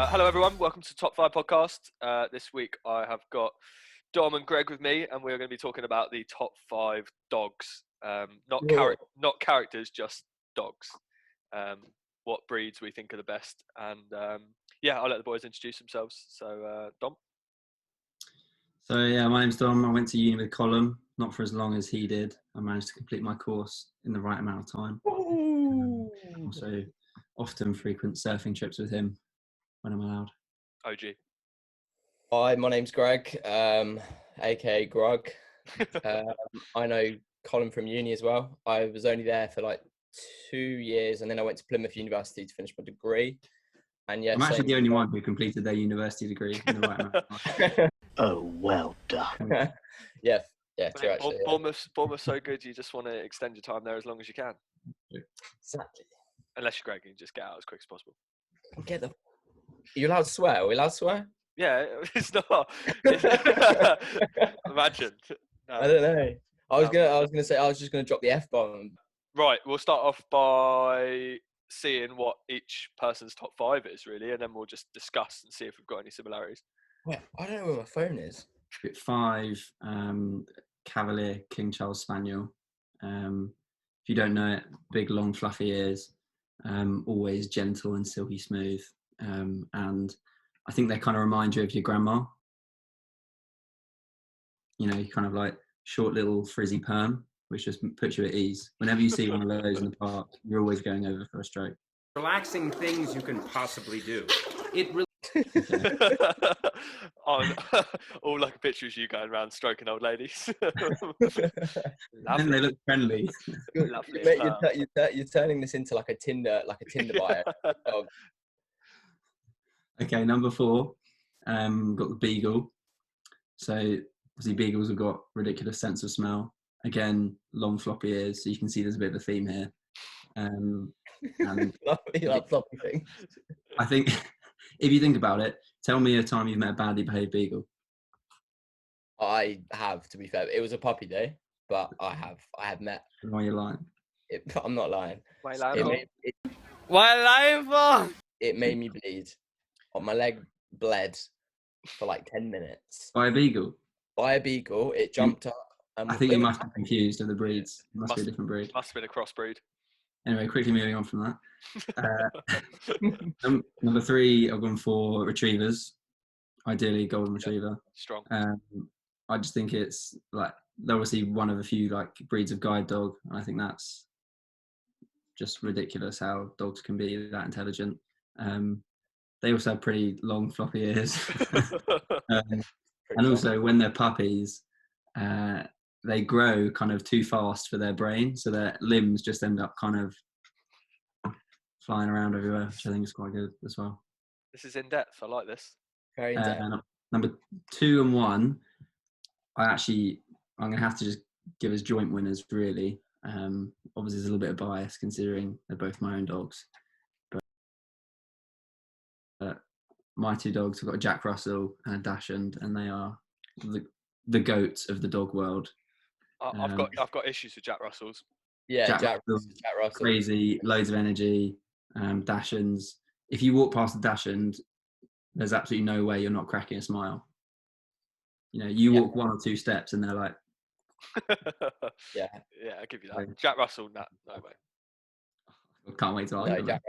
Hello everyone, welcome to Top 5 Podcast. This week I have got Dom and Greg with me, and we're going to be talking about the top 5 dogs. Not characters, just dogs. What breeds we think are the best. And I'll let the boys introduce themselves. So, Dom? So yeah, my name's Dom. I went to uni with Colin, not for as long as he did. I managed to complete my course in the right amount of time. Also, often frequent surfing trips with him when I'm allowed. OG. Hi, my name's Greg, aka Grug. I know Colin from uni as well. I was only there for like 2 years, and then I went to Plymouth University to finish my degree. And yeah, I'm actually the only one who completed their university degree in the right amount of time. Oh, well done. yeah, true, actually. Bournemouth's so good, you just want to extend your time there as long as you can. Exactly. Unless you're Greg, you just get out as quick as possible. Are you allowed to swear? Are we allowed to swear? Yeah, it's not. Imagine. I don't know. I was just gonna drop the F-bomb. Right, we'll start off by seeing what each person's top 5 is, really, and then we'll just discuss and see if we've got any similarities. Wait, I don't know where my phone is. 5, Cavalier King Charles Spaniel. If you don't know it, big, long, fluffy ears, always gentle and silky smooth. And I think they kind of remind you of your grandma. You know, you kind of like short little frizzy perm, which just puts you at ease. Whenever you see one of those in the park, you're always going over for a stroke. Relaxing things you can possibly do. It really. All like a picture of you going around stroking old ladies. And they look friendly. Lovely. You're turning this into like a Tinder bio. Okay, number 4, got the Beagle. So obviously Beagles have got ridiculous sense of smell. Again, long floppy ears, so you can see there's a bit of a theme here. And floppy thing. I think if you think about it, tell me a time you've met a badly behaved Beagle. I have, to be fair. It was a puppy day, but I have met. Why are you lying? I'm not lying. Why lying for? It made me bleed. My leg bled for like 10 minutes. By a Beagle? By a Beagle. It jumped up. I think you must be confused of the breeds. It must be a different breed. Must have been a crossbreed. Anyway, quickly moving on from that. Number 3, I've gone for retrievers. Ideally, golden retriever. Strong. I just think it's like they're obviously one of a few like breeds of guide dog. And I think that's just ridiculous how dogs can be that intelligent. They also have pretty long, floppy ears. And also, when they're puppies, they grow kind of too fast for their brain, so their limbs just end up kind of flying around everywhere, which I think is quite good as well. This is in depth. I like this. Very in depth. Number 2 and 1, I'm going to have to just give as joint winners, really. Obviously, there's a little bit of bias considering they're both my own dogs. But my 2 dogs, I've got a Jack Russell and a Dachshund, and they are the goats of the dog world. I've got issues with Jack Russells. Yeah, Jack Russell. Crazy, loads of energy. Dachshunds. If you walk past a Dachshund, there's absolutely no way you're not cracking a smile. You know, you walk 1 or 2 steps and they're like. Yeah, I'll give you that. Jack Russell, no way. I can't wait to argue. No,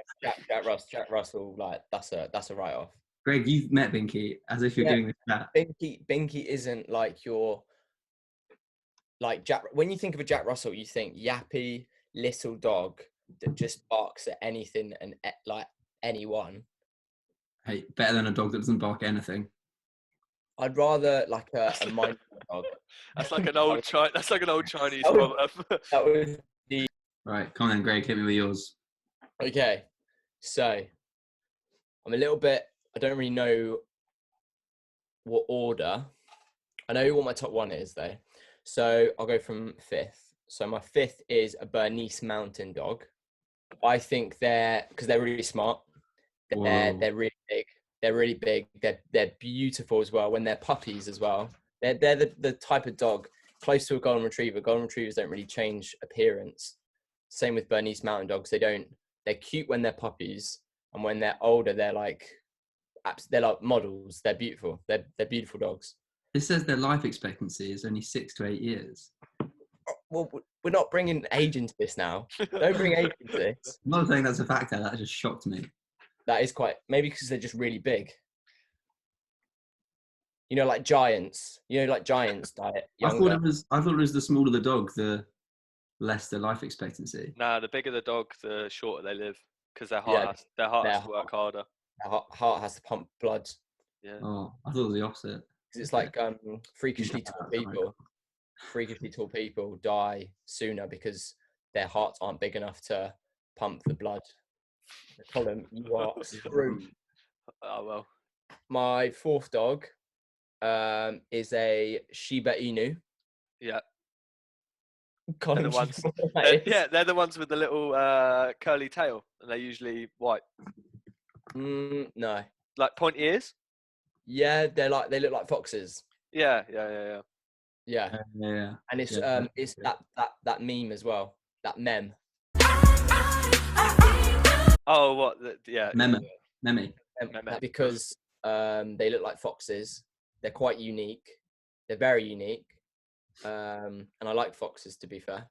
Jack Russell, like that's a write-off. Greg, you've met Binky as if you're doing this chat. Binky isn't like your like Jack. When you think of a Jack Russell, you think yappy little dog that just barks at anything and like anyone. Hey, better than a dog that doesn't bark at anything. I'd rather like a mindful dog. That's like an old Chinese proverb. That would be right. Come on, then, Greg. Hit me with yours. Okay, so I'm a little bit. I don't really know what order. I know what my top 1 is though. So I'll go from 5th. So my 5th is a Bernese Mountain Dog. I think because they're really smart. They're really big. They're really big. They're beautiful as well when they're puppies as well. They're the type of dog close to a golden retriever. Golden retrievers don't really change appearance. Same with Bernese Mountain Dogs. They're cute when they're puppies, and when they're older, they're like they're like models. They're beautiful. They're beautiful dogs. It says their life expectancy is only 6 to 8 years. Well, we're not bringing age into this now. Don't bring age into this. I'm not saying that's a factor. That just shocked me. That is quite, maybe because they're just really big. You know, like giants. You know, like giants diet younger. I thought it was the smaller the dog, the less the life expectancy. Nah, the bigger the dog, the shorter they live, because their Yeah, heart has to work harder. Their heart has to pump blood. Yeah. Oh, I thought it was the opposite. Because it's like freakishly tall people. Freakishly tall people die sooner because their hearts aren't big enough to pump the blood. Colin, you are screwed. Oh well. My fourth dog is a Shiba Inu. Yeah. Colin, They're the ones. do you know what that is? They're the ones with the little curly tail, and they're usually white, No. like pointy ears. Yeah, they look like foxes. Yeah. Yeah. Yeah. And it's Yeah. it's that meme as well. That meme. Oh, what? Yeah. Meme. Meme. Because they look like foxes. They're quite unique. They're very unique. And I like foxes, to be fair.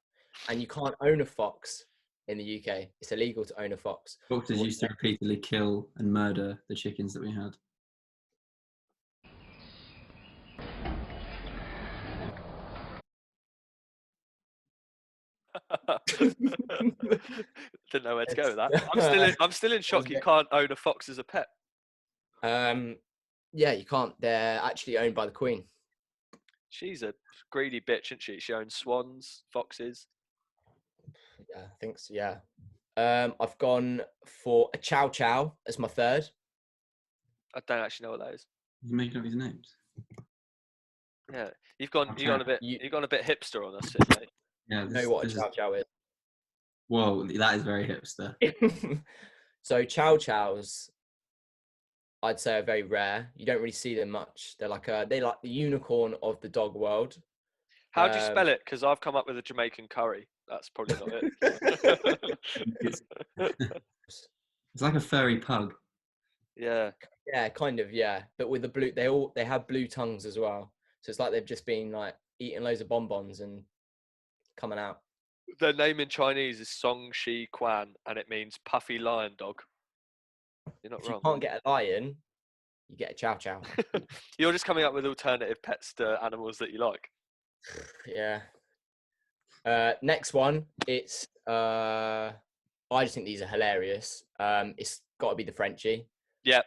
And you can't own a fox in the UK. It's illegal to own a fox. Foxes used to repeatedly kill and murder the chickens that we had. Didn't know where to go with that. I'm still in shock. You can't own a fox as a pet. Yeah, you can't. They're actually owned by the Queen. She's a greedy bitch, isn't she? She owns swans, foxes. Yeah, I think so. Yeah. I've gone for a Chow Chow as my third. I don't actually know what that is. He's making up his names. Yeah, you've gone a bit hipster on us, mate. Yeah, You know what a Chow Chow is? Whoa, that is very hipster. So Chow Chows, I'd say, are very rare. You don't really see them much. They're like the unicorn of the dog world. How do you spell it? Because I've come up with a Jamaican curry. That's probably not it. It's like a furry pug. Yeah. Yeah, kind of. Yeah, but with the blue, they have blue tongues as well. So it's like they've just been like eating loads of bonbons and coming out. Their name in Chinese is Song Shi Quan, and it means puffy lion dog. You're not If wrong. you can't get a lion, you get a Chow Chow. You're just coming up with alternative pets to animals that you like. Yeah. Next one, it's I just think these are hilarious. It's got to be the Frenchie. Yeah.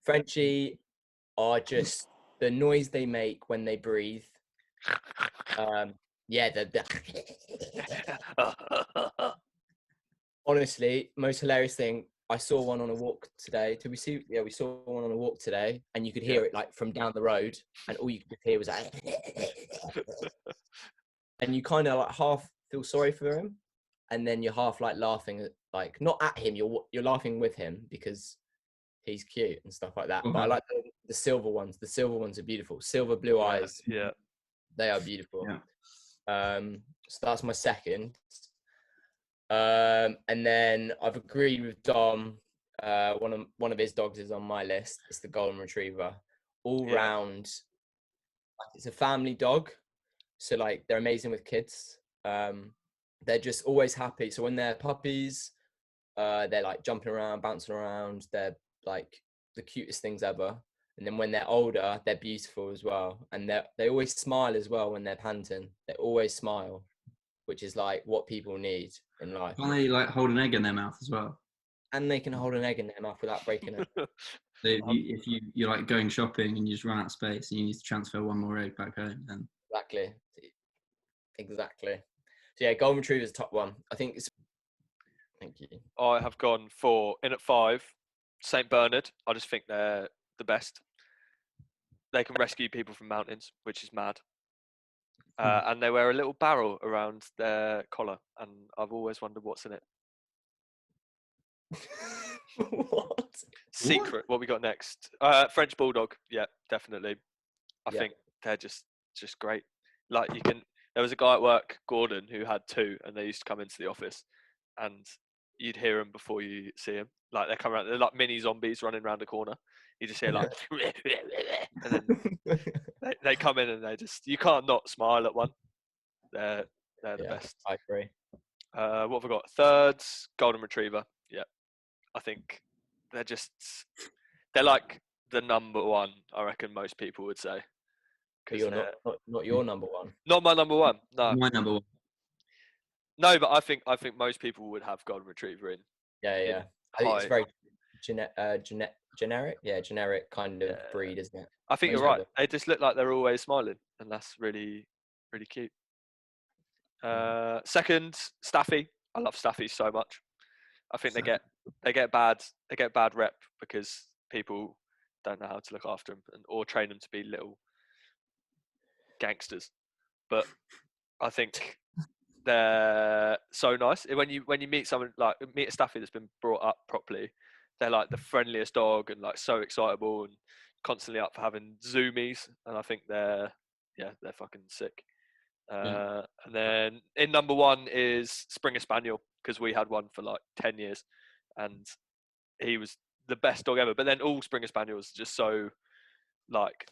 Frenchie are just the noise they make when they breathe. Yeah, honestly, most hilarious thing. I saw one on a walk today. Did we see? Yeah, we saw one on a walk today, and you could hear it like from down the road, and all you could hear was like, and you kind of like half feel sorry for him, and then you're half like laughing, like not at him, you're laughing with him because he's cute and stuff like that. But I like the silver ones. The silver ones are beautiful. Silver blue eyes. Yeah. They are beautiful. Yeah. So that's my second. And then I've agreed with Dom. One of his dogs is on my list. It's the Golden Retriever. All round, it's a family dog. So like they're amazing with kids. They're just always happy. So when they're puppies, they're like jumping around, bouncing around. They're like the cutest things ever. And then when they're older, they're beautiful as well. And they always smile as well when they're panting. They always smile, which is like what people need in life. Can't they like hold an egg in their mouth as well? And they can hold an egg in their mouth without breaking it. So if you're like going shopping and you just run out of space and you need to transfer one more egg back home, then Exactly. So yeah, Golden Retriever is top one. I think it's. Thank you. I have gone for in at 5, Saint Bernard. I just think they're the best. They can rescue people from mountains, which is mad. And they wear a little barrel around their collar, and I've always wondered what's in it. What? Secret. What we got next? French Bulldog. Yeah, definitely. I think they're just great. Like there was a guy at work, Gordon, who had 2, and they used to come into the office, and you'd hear them before you see them. Like they come around, they're like mini zombies running around a corner. You just hear like, and then they come in and you can't not smile at one. They're the best. I agree. What have we got? Thirds, golden retriever. Yeah, I think they're like the number one. I reckon most people would say. But you're not your number one. Not my number one. No, My number one. no, but I think most people would have golden retriever in. Yeah. I think it's very generic. Yeah, generic kind of breed, isn't it? I think you're right. They just look like they're always smiling, and that's really, really cute. Second, Staffy. I love Staffies so much. I think they get bad rep because people don't know how to look after them or train them to be little gangsters. But I think they're so nice. When you meet someone like a Staffy that's been brought up properly, they're like the friendliest dog and like so excitable and constantly up for having zoomies. And I think they're fucking sick. And then in number one is Springer Spaniel, because we had one for like 10 years and he was the best dog ever. But then all Springer Spaniels are just so like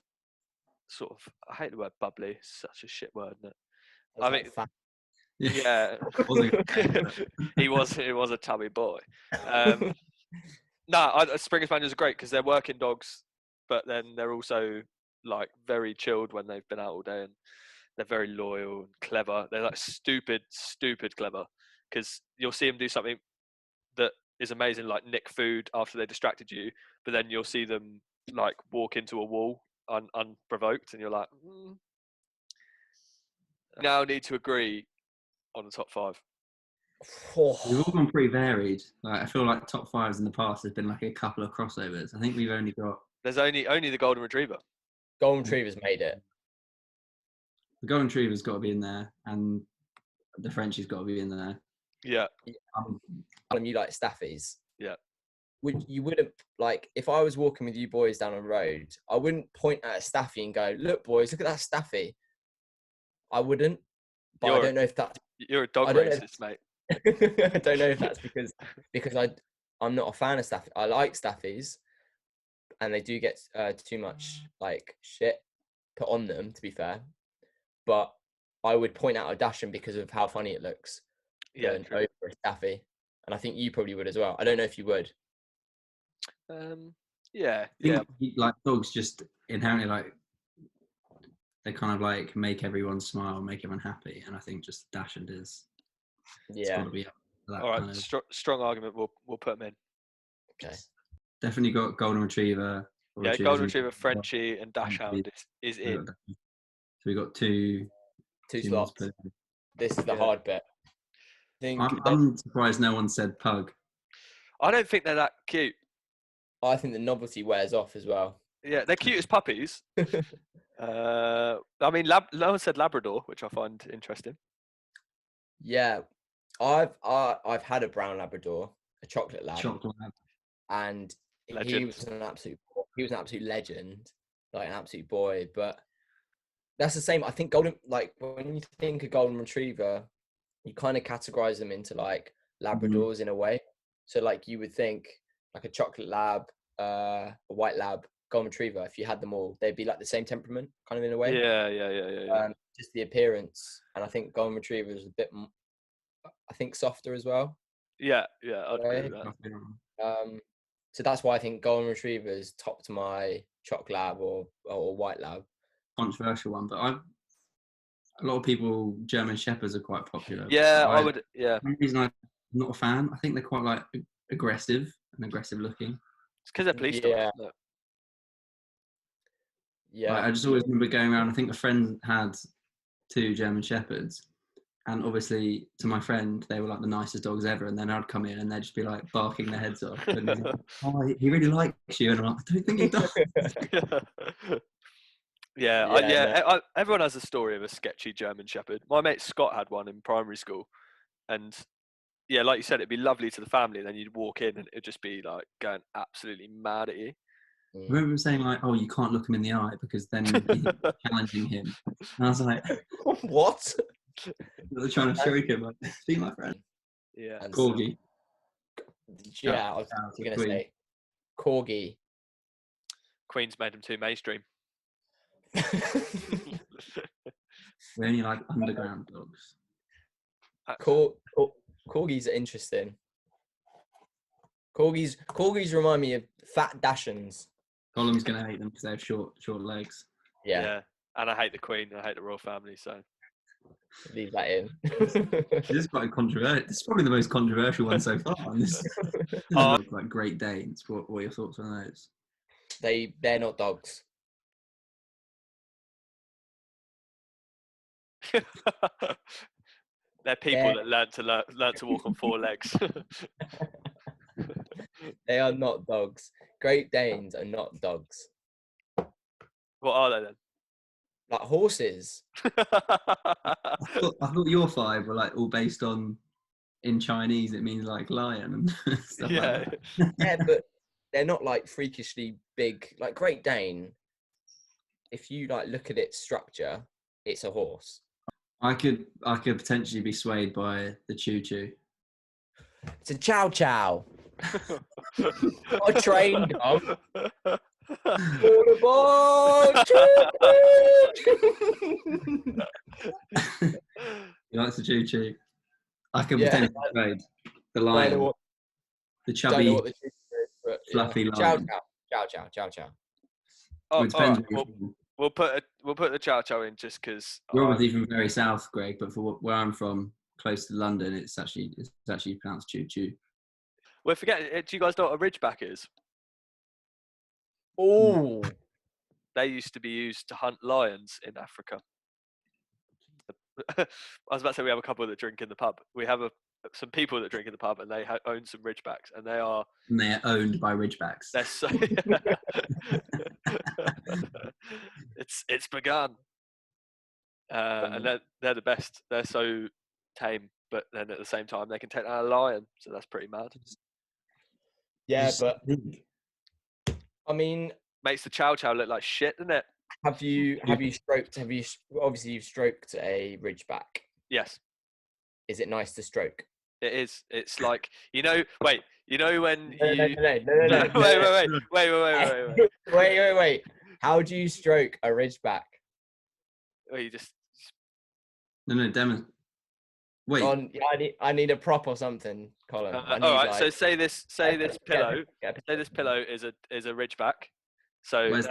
sort of, I hate the word bubbly, it's such a shit word, isn't it? I mean, yeah, he was a chubby boy. Springer Spaniels are great because they're working dogs, but then they're also like very chilled when they've been out all day, and they're very loyal and clever. They're like stupid clever, because you'll see them do something that is amazing, like nick food after they distracted you, but then you'll see them like walk into a wall unprovoked, and you're like, Now need to agree on the top five. We've all gone pretty varied. Like, I feel like top fives in the past has been like a couple of crossovers. I think we've only got. There's only the golden retriever. Golden retriever's made it. The golden retriever's got to be in there, and the Frenchie's got to be in there. Yeah. You like Staffies? Yeah. You wouldn't, like, if I was walking with you boys down a road, I wouldn't point at a Staffy and go, "Look, boys, look at that Staffy." I wouldn't. But I don't know if that's. You're a dog racist, mate. I don't know if that's because I'm not a fan of Staffy. I like Staffies, and they do get too much like shit put on them, to be fair. But I would point out a Dachshund because of how funny it looks. Yeah, over a Staffy, and I think you probably would as well. I don't know if you would. Yeah. Like dogs, just inherently like they kind of like make everyone smile, make everyone happy, and I think just Dachshund is. It's got to be up for that. All right, kind of... strong argument. We'll put them in. Okay. Definitely got golden retriever. Yeah, golden retriever, Frenchie, and Dachshund is in. So we got two slots. This is the hard bit. I'm surprised no one said pug. I don't think they're that cute. I think the novelty wears off as well. Yeah, they're cute as puppies. I mean, no one said Labrador, which I find interesting. Yeah, I've had a brown Labrador, a chocolate lab, and legend. he was an absolute legend, like an absolute boy. But that's the same. I think like when you think of golden retriever, you kind of categorize them into like Labradors in a way. So like you would think like a chocolate lab, a white lab, golden retriever. If you had them all, they'd be like the same temperament, kind of in a way. Yeah. Just the appearance, and I think golden retriever is a bit, I think, softer as well. Yeah, I'd agree with that. So that's why I think golden retriever is top to my choc lab or white lab. Controversial one, but a lot of people, German Shepherds are quite popular. Yeah, I would. Yeah. For some reason, I'm not a fan. I think they're quite like aggressive looking. It's because they're police dogs. Yeah. Like, I just always remember going around. I think a friend had 2 German Shepherds, and obviously to my friend they were like the nicest dogs ever. And then I'd come in and they'd just be like barking their heads off. And like, "Oh, he really likes you," and I'm like, "I don't think he does." Yeah. Everyone has a story of a sketchy German Shepherd. My mate Scott had one in primary school, and yeah, like you said, it'd be lovely to the family. Then you'd walk in and it'd just be like going absolutely mad at you. I remember him saying like, "Oh, you can't look him in the eye because then you're challenging him." And I was like, "What?" They're trying to choke him. Like, "Be my friend." Yeah. Corgi. Yeah, I was going to say Corgi. Queen's made them too mainstream. We only like underground dogs. Corgis are interesting. Corgis remind me of fat Dachshunds. Gollum's gonna hate them because they have short legs. Yeah, And I hate the Queen. I hate the royal family. So leave that in. This is quite controversial. This is probably the most controversial one so far. And this like Great Danes. What are your thoughts on those? They're not dogs. They're people that learn to walk on 4 legs. They are not dogs. Great Danes are not dogs. What are they then? Like horses. I thought your 5 were like all based on in Chinese. It means like lion and stuff like that. Yeah, but they're not like freakishly big. Like Great Dane, if you like look at its structure, it's a horse. I could potentially be swayed by the choo choo. It's a chow chow. Not a train dog. All aboard! You like the choo choo? I could potentially be swayed. The lion, the chubby, don't know what the choo is, but, fluffy chow lion. chow. Oh, It depends. all right. We'll put the chow chow in just because. You're obviously from very south, Greg, but for where I'm from, close to London, it's actually pronounced choo choo. We're forgetting. Do you guys know what a ridgeback is? Oh, They used to be used to hunt lions in Africa. I was about to say we have a couple that drink in the pub. We have some people that drink in the pub, and they own some ridgebacks, and they are owned by ridgebacks. They're so. It's begun. And they're the best. They're so tame, but then at the same time they can take down a lion, so that's pretty mad. yeah, but I mean, makes the chow chow look like shit, doesn't it? Have you stroked? Obviously you've stroked a ridgeback. Yes. Is it nice to stroke? It is. It's like Wait. You know when No. Wait. How do you stroke a ridgeback? Well, you just. No, Demon. Wait. I need a prop or something, Colin. All right. So say this pillow. Say this pillow is a ridgeback. So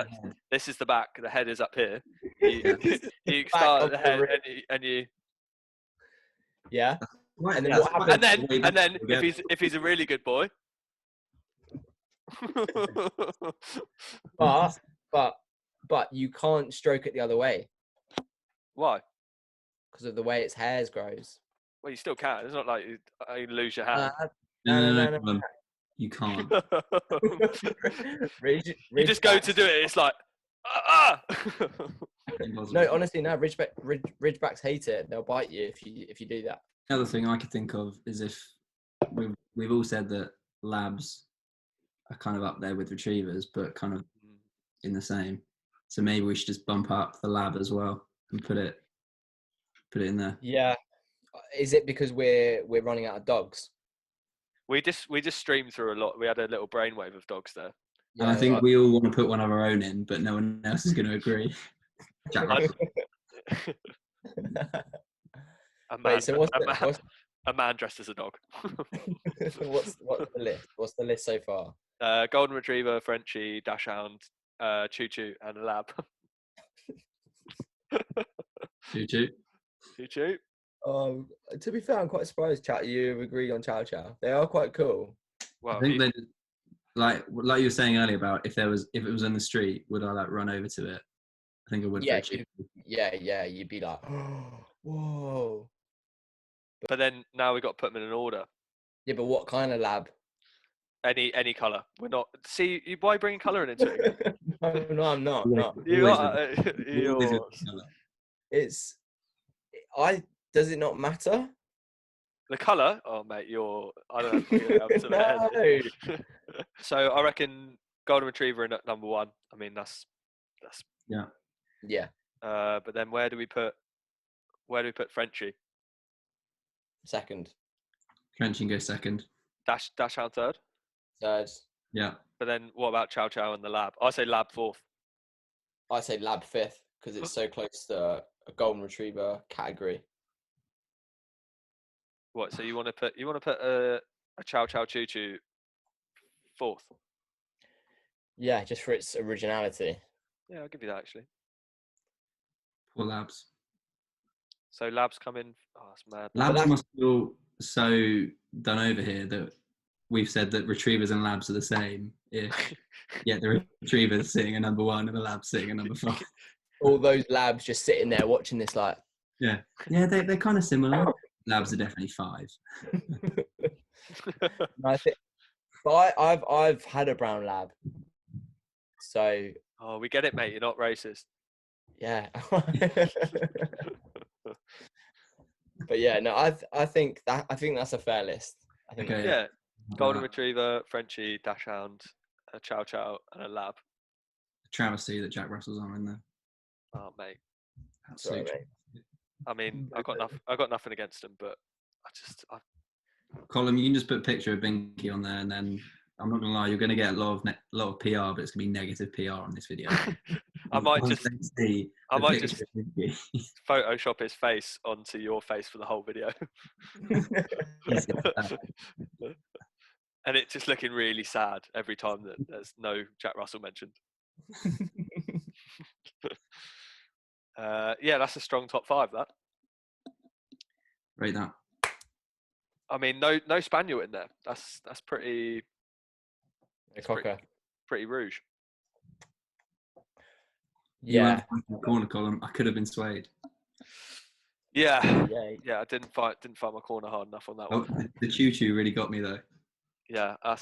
this is the back. The head is up here. You start at the head and you. Yeah. Right, and then what happens? And then if he's a really good boy. but you can't stroke it the other way. Why? Because of the way its hairs grows. Well, you still can. It's not like you lose your hand. No. You can't. You just go to do it. It's like, No, honestly, no. Ridgebacks hate it. They'll bite you if you do that. Another thing I could think of is if we've all said that labs are kind of up there with retrievers, but kind of in the same. So maybe we should just bump up the lab as well and put it in there. Yeah. Is it because we're running out of dogs? We just streamed through a lot. We had a little brainwave of dogs there. Yeah, and I think we all want to put one of our own in, but no one else is going to agree. Jack Russell. A man dressed as a dog. What's the list? What's the list so far? Golden Retriever, Frenchie, Dachshund, Choo Choo, and a lab. Choo Choo. Choo Choo. To be fair, I'm quite surprised, Chat. You've agreed on Chow Chow. They are quite cool. Well, I think they, like you were saying earlier about if it was in the street, would I like run over to it? I think I would. Yeah, you'd be like, whoa. But then now we've got to put them in an order. Yeah, but what kind of lab? Any colour. We're not. See, why bringing colour into it? No, I'm not. You are. It's. Does it not matter? The colour? Oh, mate, I don't know. No. So I reckon Golden Retriever in at number 1. I mean, that's. Yeah. Yeah. But then where do we put Frenchie? Second. Frenchie can go second. Dachshund third. Third. Yeah. But then what about Chow Chow and the Lab? I say Lab fourth. I say lab fifth because it's so close to a golden retriever category. What? So you want to put a Chow Chow Choo Choo fourth? Yeah, just for its originality. Yeah, I'll give you that actually. Poor Labs. So Labs come in. Oh, that's mad. Labs must feel so done over here that we've said that retrievers and labs are the same. If yet the retrievers sitting at number 1 and the labs sitting at number 5. All those labs just sitting there watching this, like. Yeah, they're kind of similar. Labs are definitely 5. I think, but I've had a brown lab, so. Oh, we get it, mate. You're not racist. Yeah. But yeah, no, I think that's a fair list. I think. Okay. Yeah, golden retriever, Frenchie, dachshund, a Chow Chow, and a Lab. Travesty that Jack Russell's on in there. Oh, mate. Sorry, Absolutely. mate. I mean, I got nothing against him, but I Colin, you can just put a picture of Binky on there, and then I'm not gonna lie, you're gonna get a lot of PR, but it's gonna be negative PR on this video. I might just Binky. Photoshop his face onto your face for the whole video. And it's just looking really sad every time that there's no Jack Russell mentioned. Yeah, that's a strong top 5. That. Rate that. I mean, no Spaniel in there. That's pretty. A cocker. Pretty rouge. Yeah. The corner column. I could have been swayed. Yeah. Yeah. I didn't fight my corner hard enough on that one. The Choo Choo really got me though. Yeah, I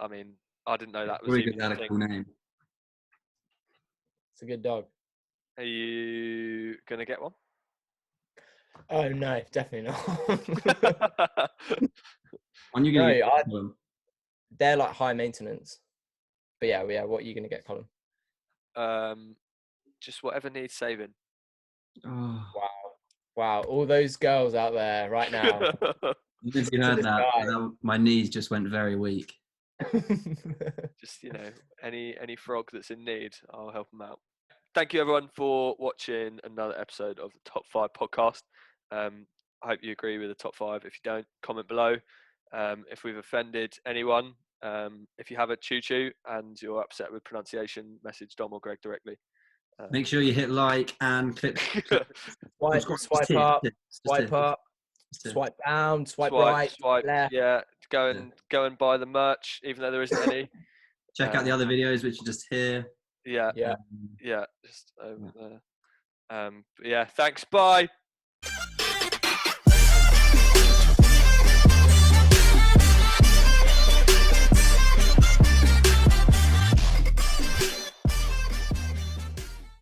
mean, I didn't know that was Probably even had a a thing. cool name. It's a good dog. Are you gonna get one? Oh no, definitely not. When you gonna get them? They're like high maintenance. But yeah, what are you gonna get, Colin? Just whatever needs saving. Oh. Wow, all those girls out there right now. If you heard that, my knees just went very weak. Just any frog that's in need, I'll help them out. Thank you everyone for watching another episode of the Top 5 podcast. I hope you agree with the top 5. If you don't, comment below. If we've offended anyone, if you have a Choo Choo and you're upset with pronunciation, message Dom or Greg directly. Make sure you hit like and click. Swipe up, swipe down, swipe right, left. Yeah, go and buy the merch, even though there isn't any. Check out the other videos, which are just here. Yeah, just over there. Yeah, thanks. Bye.